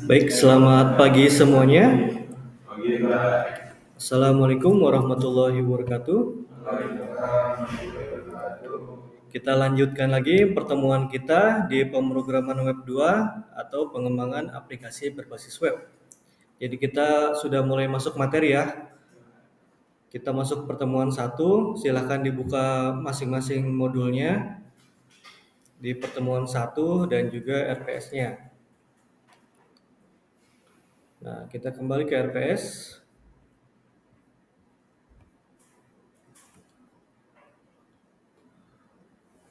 Baik, selamat pagi semuanya. Assalamualaikum warahmatullahi wabarakatuh. Kita lanjutkan lagi pertemuan kita di pemrograman web 2 atau pengembangan aplikasi berbasis web. Jadi kita sudah mulai masuk materi ya. Kita masuk pertemuan 1, silahkan dibuka masing-masing modulnya di pertemuan 1 dan juga RPS-nya. Nah, kita kembali ke RPS.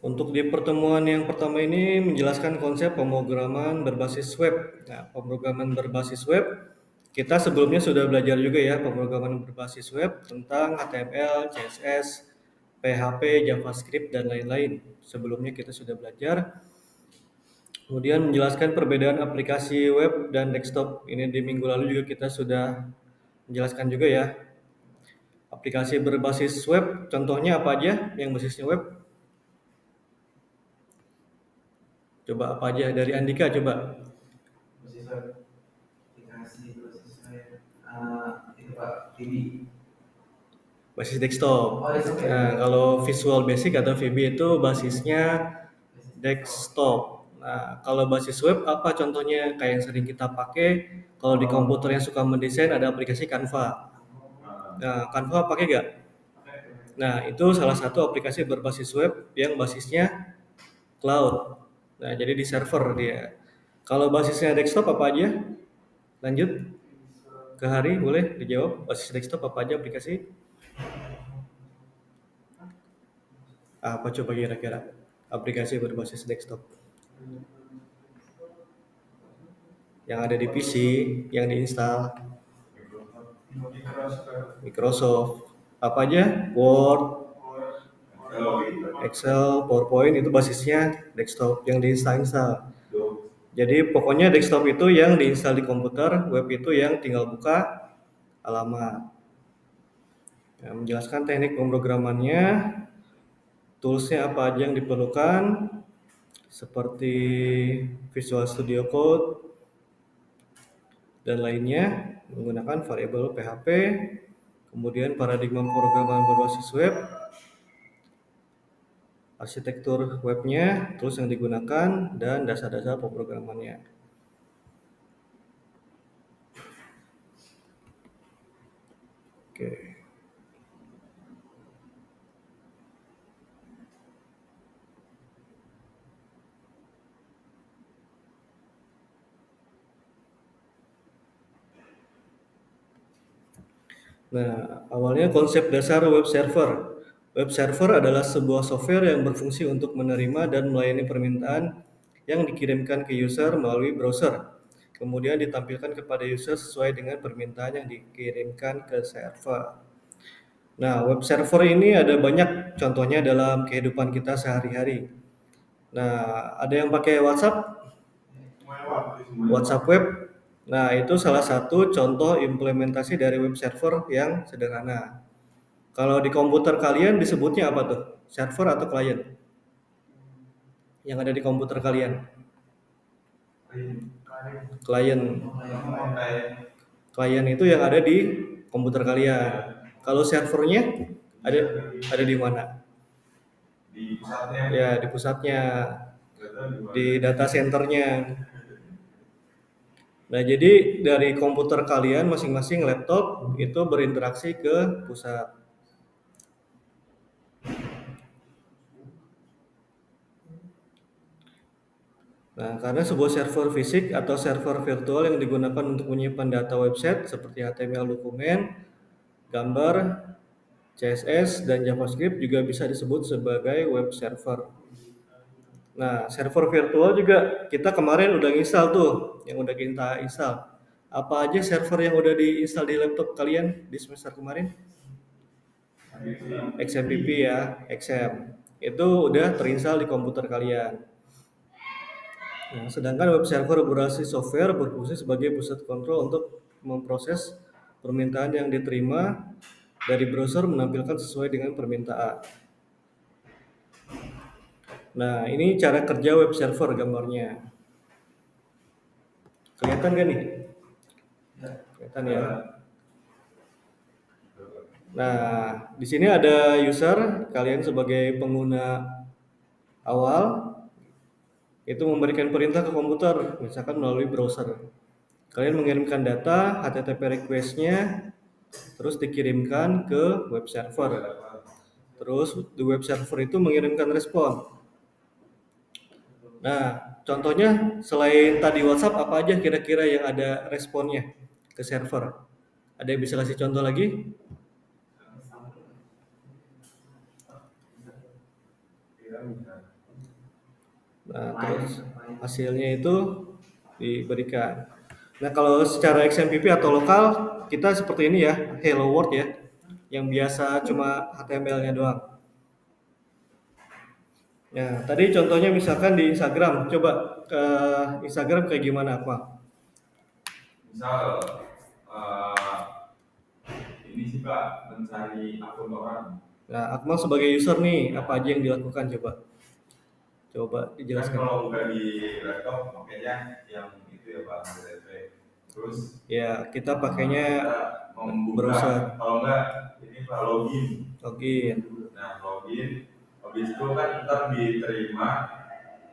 Untuk di pertemuan yang pertama ini menjelaskan konsep pemrograman berbasis web. Nah, pemrograman berbasis web, kita sebelumnya sudah belajar juga ya pemrograman berbasis web tentang HTML, CSS, PHP, JavaScript, dan lain-lain. Sebelumnya kita sudah belajar. Kemudian menjelaskan perbedaan aplikasi web dan desktop. Ini di minggu lalu juga kita sudah menjelaskan juga ya. Aplikasi berbasis web, contohnya apa aja yang basisnya web? Coba apa aja dari Andika coba. Basis web, aplikasi basis web, itu Pak, VB. Basis desktop. Nah, kalau Visual Basic atau VB itu basisnya desktop. Nah, kalau basis web apa contohnya kayak yang sering kita pakai? Kalau di komputer yang suka mendesain ada aplikasi Canva. Nah, Canva pakai nggak? Nah, itu salah satu aplikasi berbasis web yang basisnya cloud. Nah, jadi di server dia. Kalau basisnya desktop apa aja? Lanjut ke Hari, boleh dijawab. Basis desktop apa aja aplikasi? Apa coba kira-kira aplikasi berbasis desktop yang ada di PC, yang diinstal? Microsoft. Apa aja? Word, Excel, PowerPoint itu basisnya desktop yang diinstal. Jadi pokoknya desktop itu yang diinstal di komputer, web itu yang tinggal buka alamat. Ya, menjelaskan teknik pemrogramannya, toolsnya apa aja yang diperlukan, seperti Visual Studio Code dan lainnya, menggunakan variabel PHP, kemudian paradigma pemrograman berbasis web, arsitektur webnya, tools yang digunakan, dan dasar-dasar pemrogramannya. Oke. Nah, awalnya konsep dasar web server. Web server adalah sebuah software yang berfungsi untuk menerima dan melayani permintaan yang dikirimkan ke user melalui browser. Kemudian ditampilkan kepada user sesuai dengan permintaan yang dikirimkan ke server. Nah, web server ini ada banyak contohnya dalam kehidupan kita sehari-hari. Nah, ada yang pakai WhatsApp? WhatsApp web. Nah, itu salah satu contoh implementasi dari web server yang sederhana. Kalau di komputer kalian disebutnya apa tuh? Server atau klien? Yang ada di komputer kalian? Klien. Klien itu yang ada di komputer kalian. Kalau servernya ada di mana? Di pusatnya. Ya, di pusatnya. Di data centernya. Nah, jadi dari komputer kalian masing-masing laptop itu berinteraksi ke pusat. Nah, karena sebuah server fisik atau server virtual yang digunakan untuk menyimpan data website seperti HTML dokumen, gambar, CSS, dan JavaScript juga bisa disebut sebagai web server. Nah, server virtual juga kita kemarin udah install tuh, yang udah kita install. Apa aja server yang udah diinstal di laptop kalian di semester kemarin? XMPP ya, XM. Itu udah terinstall di komputer kalian. Nah, sedangkan web server berbasis software berfungsi sebagai pusat kontrol untuk memproses permintaan yang diterima dari browser menampilkan sesuai dengan permintaan. Nah, ini cara kerja web server gambarnya. Kelihatan kan nih? Kelihatan ya. Nah, di sini ada user, kalian sebagai pengguna awal itu memberikan perintah ke komputer, misalkan melalui browser. Kalian mengirimkan data HTTP request-nya, terus dikirimkan ke web server. Terus di web server itu mengirimkan respon. Nah, contohnya selain tadi WhatsApp, apa aja kira-kira yang ada responnya ke server? Ada yang bisa kasih contoh lagi? Nah, terus hasilnya itu diberikan. Nah, kalau secara XMPP atau lokal, kita seperti ini ya, hello world ya, yang biasa cuma HTML-nya doang. Nah, tadi contohnya misalkan di Instagram, coba ke Instagram kayak gimana, Pak? Misal eh, ini sih Pak mencari akun orang. Nah, Akmal sebagai user nih, apa aja yang dilakukan coba? Coba Kan dijelaskan. kalau buka di laptop makanya yang itu ya Pak HTTP. Terus Ya, kita pakainya kita membuka browser, kalau enggak ini Pak login. login. Nah login, habis itu kan ntar diterima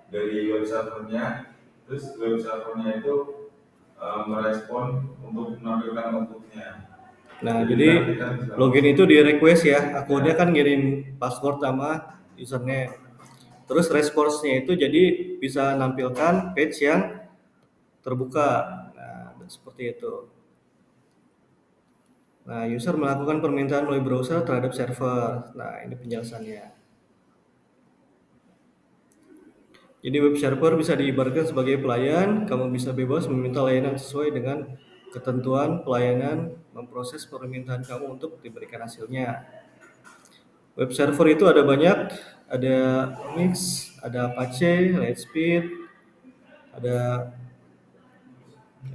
dari web servernya, terus web servernya itu merespon untuk menampilkan outputnya. Nah, Jadi jadi kan kita bisa login itu di request ya, akunnya kan ngirim password sama username. Terus responsnya itu jadi bisa nampilkan page yang terbuka. Nah, seperti itu. Nah, user melakukan permintaan melalui browser terhadap server. Nah, ini penjelasannya. Jadi web server bisa diibaratkan sebagai pelayan, kamu bisa bebas meminta layanan sesuai dengan ketentuan pelayanan memproses permintaan kamu untuk diberikan hasilnya. Web server itu ada banyak, ada Unix, ada Apache, Lightspeed, ada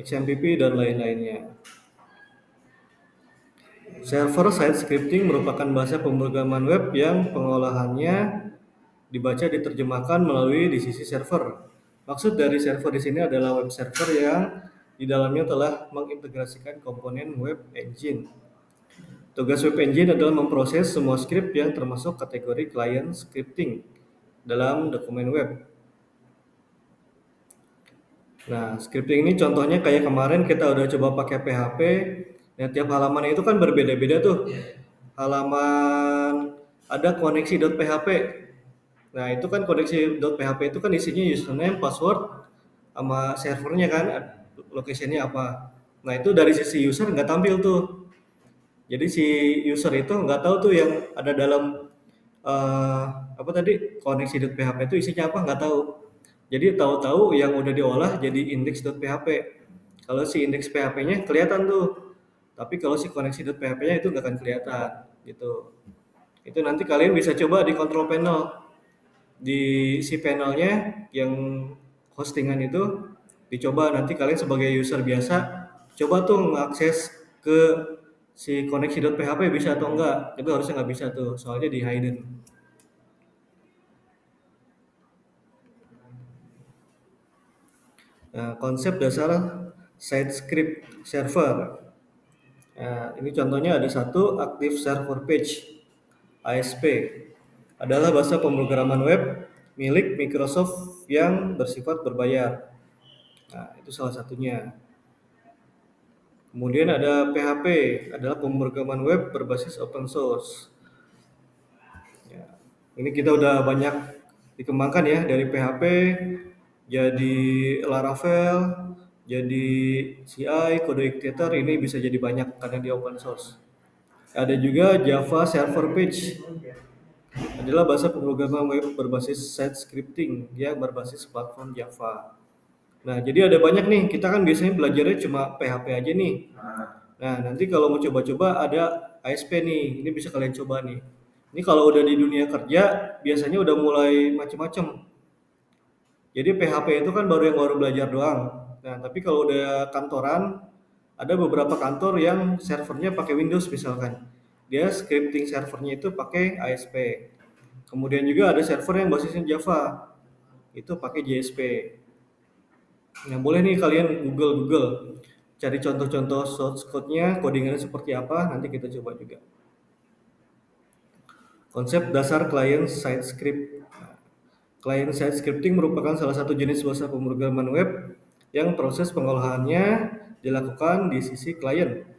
XMPP dan lain-lainnya. Server-side scripting merupakan bahasa pemrograman web yang pengolahannya dibaca diterjemahkan melalui di sisi server. Maksud dari server di sini adalah web server yang di dalamnya telah mengintegrasikan komponen web engine. Tugas web engine adalah memproses semua script yang termasuk kategori client scripting dalam dokumen web. Nah, scripting ini contohnya kayak kemarin kita udah coba pakai PHP. Nah, tiap halaman itu kan berbeda-beda tuh. Halaman ada koneksi.php. Nah, itu kan koneksi.php itu kan isinya username, password, sama servernya kan, location-nya apa. Nah, itu dari sisi user nggak tampil tuh. Jadi si user itu nggak tahu tuh yang ada dalam apa tadi koneksi.php itu isinya apa nggak tahu. Jadi tahu-tahu yang udah diolah jadi index.php. Kalau si index PHP-nya kelihatan tuh. Tapi kalau si koneksi.php-nya itu nggak akan kelihatan gitu. Itu nanti kalian bisa coba di control panel. Di si panelnya yang hostingan itu dicoba nanti kalian sebagai user biasa coba tuh mengakses ke si koneksi.php bisa atau enggak. Itu harusnya nggak bisa tuh, soalnya di hidden. Nah, konsep dasar site script server. Nah, ini contohnya ada satu Active Server Page ASP adalah bahasa pemrograman web milik Microsoft yang bersifat berbayar. Nah, itu salah satunya. Kemudian ada PHP adalah pemrograman web berbasis open source. Ya, ini kita udah banyak dikembangkan ya dari PHP jadi Laravel, jadi CI, kode dictator ini bisa jadi banyak karena di open source. Ada juga Java Server Page adalah bahasa pemrograman web berbasis site scripting yang berbasis platform Java. Nah, jadi ada banyak nih. Kita kan biasanya belajarnya cuma PHP aja nih. Nah, nanti kalau mau coba-coba ada ASP nih. Ini bisa kalian coba nih. Ini kalau udah di dunia kerja biasanya udah mulai macam-macam. Jadi PHP itu kan baru belajar doang. Nah, tapi kalau udah kantoran, ada beberapa kantor yang servernya pakai Windows misalkan. Dia scripting servernya itu pakai ASP. Kemudian juga ada server yang basisnya Java, itu pakai JSP. Nah, boleh nih kalian Google cari contoh-contoh source code-nya, codingannya seperti apa, nanti kita coba juga. Konsep dasar client side script. Client side scripting merupakan salah satu jenis bahasa pemrograman web yang proses pengolahannya dilakukan di sisi klien.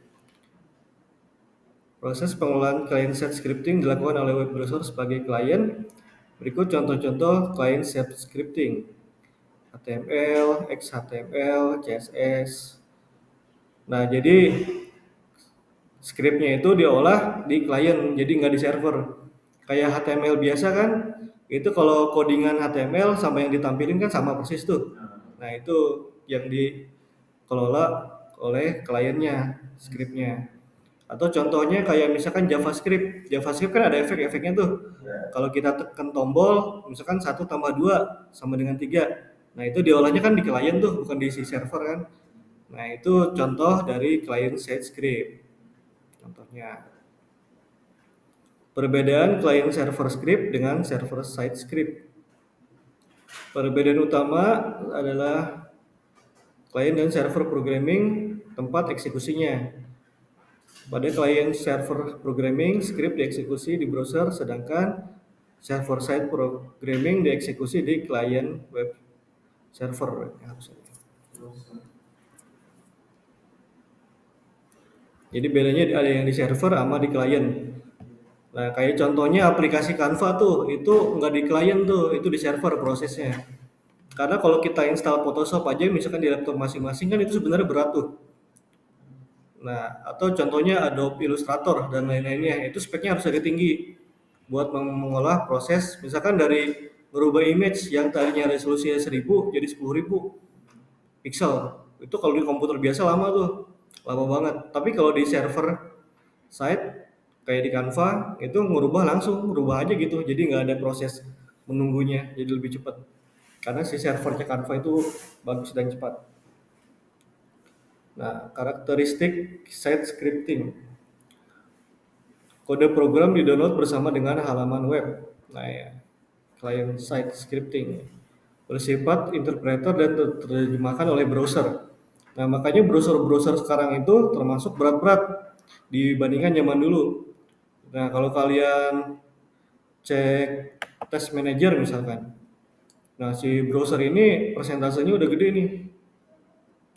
Proses pengolahan client side scripting dilakukan oleh web browser sebagai klien. Berikut contoh-contoh client side scripting: HTML, XHTML, CSS. Nah, jadi scriptnya itu diolah di klien, jadi nggak di server. Kayak HTML biasa kan, itu kalau codingan HTML sama yang ditampilin kan sama persis tuh. Nah, itu yang dikelola oleh kliennya, scriptnya. Atau contohnya kayak misalkan JavaScript. JavaScript kan ada efek-efeknya tuh. Kalau kita tekan tombol, misalkan 1 tambah 2 sama dengan 3. Nah, itu diolahnya kan di klien tuh, bukan di si server kan. Nah, itu contoh dari client side script. Contohnya. Perbedaan client server script dengan server side script. Perbedaan utama adalah client dan server programming tempat eksekusinya. Pada client server programming, script dieksekusi di browser, sedangkan server side programming dieksekusi di client web server. Jadi bedanya ada yang di server sama di client. Nah, kayak contohnya aplikasi Canva tuh, itu nggak di client tuh, itu di server prosesnya. Karena kalau kita install Photoshop aja misalkan di laptop masing-masing kan itu sebenarnya berat tuh. Nah, atau contohnya Adobe Illustrator dan lain-lainnya, itu speknya harus agak tinggi buat mengolah proses, misalkan dari merubah image yang tadinya resolusinya 1000 jadi 10.000 pixel. Itu kalau di komputer biasa lama tuh, lama banget. Tapi kalau di server side kayak di Canva itu ngerubah langsung, ngerubah aja gitu. Jadi nggak ada proses menunggunya, jadi lebih cepat. Karena si servernya Canva itu bagus dan cepat. Nah, karakteristik site scripting. Kode program di-download bersama dengan halaman web. Nah, ya, client side scripting. Bersifat interpreter dan terjemahkan oleh browser. Nah, makanya browser-browser sekarang itu termasuk berat-berat dibandingkan zaman dulu. Nah, kalau kalian cek test manager misalkan. Nah, si browser ini persentasenya udah gede nih.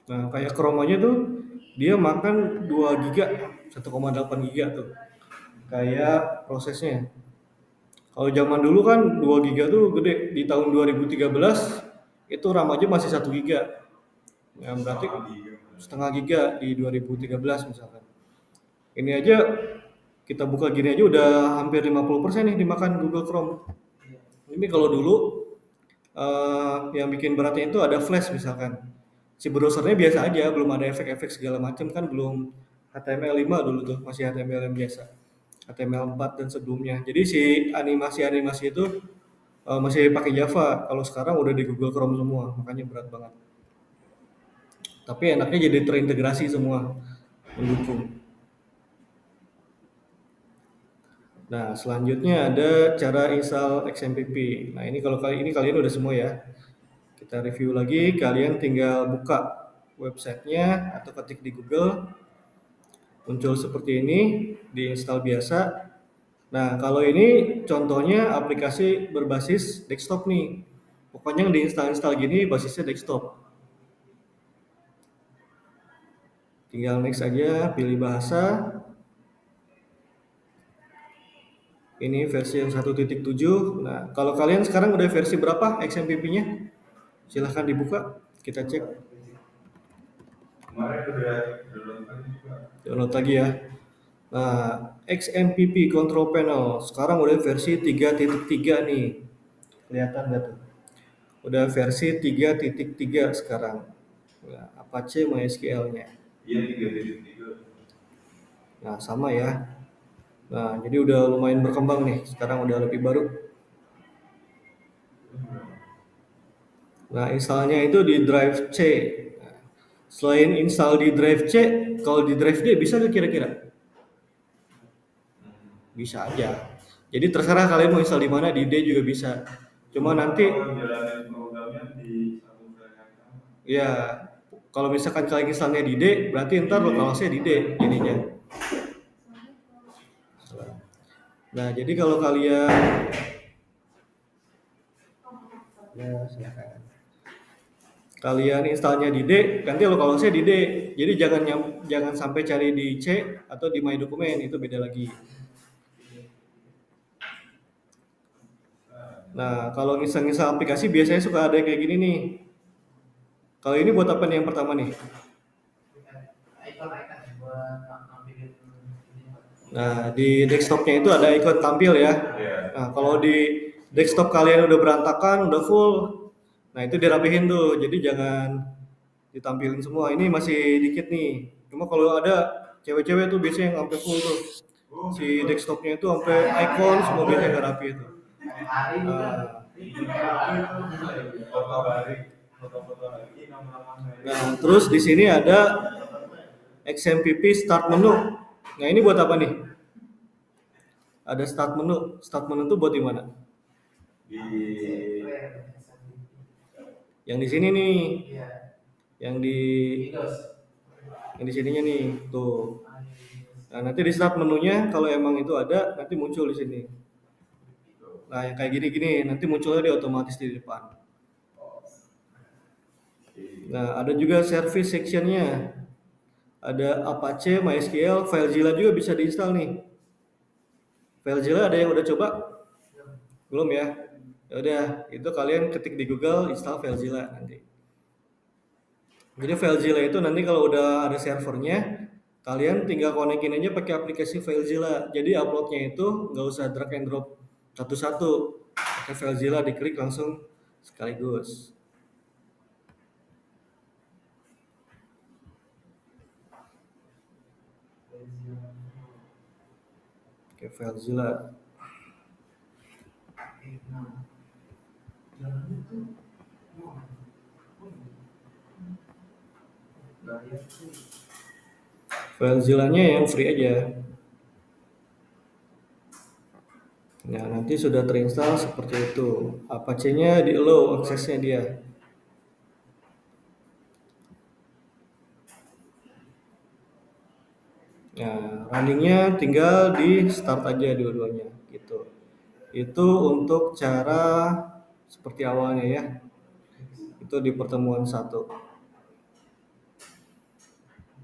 Nah, kayak Chrome aja tuh dia makan 2 giga, 1,8 giga tuh. Kayak prosesnya. Kalau zaman dulu kan 2 giga tuh gede. Di tahun 2013 itu RAM aja masih 1 giga. Ya, berarti setengah giga di 2013 misalkan. Ini aja kita buka gini aja udah hampir 50% nih dimakan Google Chrome. Ini kalau dulu yang bikin beratnya itu ada flash misalkan. Si browsernya biasa aja, belum ada efek-efek segala macam kan, belum HTML5 dulu tuh, masih HTML yang biasa. HTML4 dan sebelumnya. Jadi si animasi-animasi itu masih pakai Java. Kalau sekarang udah di Google Chrome semua, makanya berat banget. Tapi enaknya jadi terintegrasi semua, mendukung. Nah, selanjutnya ada cara install XMPP. Nah, ini kalau kali ini kalian udah semua ya. Kita review lagi, kalian tinggal buka websitenya atau ketik di Google. Muncul seperti ini, diinstal biasa. Nah, kalau ini contohnya aplikasi berbasis desktop nih. Pokoknya yang diinstal-install gini basisnya desktop. Tinggal next aja, pilih bahasa. Ini versi yang 1.7. Nah, kalau kalian sekarang udah versi berapa XMPP-nya? Silahkan dibuka, kita cek. Kemarin udah Download lagi ya. Nah, XMPP Control Panel sekarang udah versi 3.3 nih. Kelihatan nggak tuh? Udah versi 3.3 sekarang. Nah, Apache MySQL-nya. Iya 3.3. Nah, sama ya. Nah, jadi udah lumayan berkembang nih. Sekarang udah lebih baru. Nah, installnya itu di drive C. Nah, selain install di drive C, kalau di drive D bisa nggak kira-kira? Bisa aja. Jadi terserah kalian mau install di mana, di D juga bisa. Cuma nanti kalau jalanin programnya di satu file yang sama. ya kalau misalkan kalian installnya di D, berarti ntar localhost-nya di D jadinya. Nah, jadi kalau kalian kalian installnya di D, nanti localhost-nya di D. Jadi jangan sampai cari di C atau di My Document, itu beda lagi. Nah, kalau install aplikasi biasanya suka ada yang kayak gini nih. Kalau ini buat apa nih yang pertama nih? Nah, di desktopnya itu ada ikon tampil ya. Nah, kalau di desktop kalian udah berantakan, udah full, nah itu dirapihin tuh. Jadi jangan ditampilin semua. Ini masih dikit nih. Cuma kalau ada cewek-cewek tuh biasanya yang sampai full tuh. Si desktopnya itu sampai icon semua biasanya nggak rapi itu. Nah, terus di sini ada XMPP Start Menu. Nah, ini buat apa nih? Ada Start Menu. Start Menu itu buat di mana? Yang di sini nih. Yang di sininya nih, tuh. Nah, nanti di start menunya kalau emang itu ada, nanti muncul di sini. Nah, yang kayak gini-gini, nanti munculnya dia otomatis di depan. Nah, ada juga service sectionnya. Ada Apache, MySQL, FileZilla juga bisa diinstal nih. FileZilla ada yang udah coba? Belum ya? Ya udah, itu kalian ketik di Google install FileZilla nanti. Jadi FileZilla itu nanti kalau udah ada servernya, kalian tinggal konekin aja pakai aplikasi FileZilla. Jadi uploadnya itu nggak usah drag and drop satu-satu. Pakai FileZilla diklik langsung sekaligus. Oke, FileZilla. FileZilla-nya yang free aja. Nah, nanti sudah terinstall seperti itu. Apache-nya di allow aksesnya dia. Nah, runningnya tinggal di start aja dua-duanya gitu. Itu untuk cara seperti awalnya ya. Itu di pertemuan 1.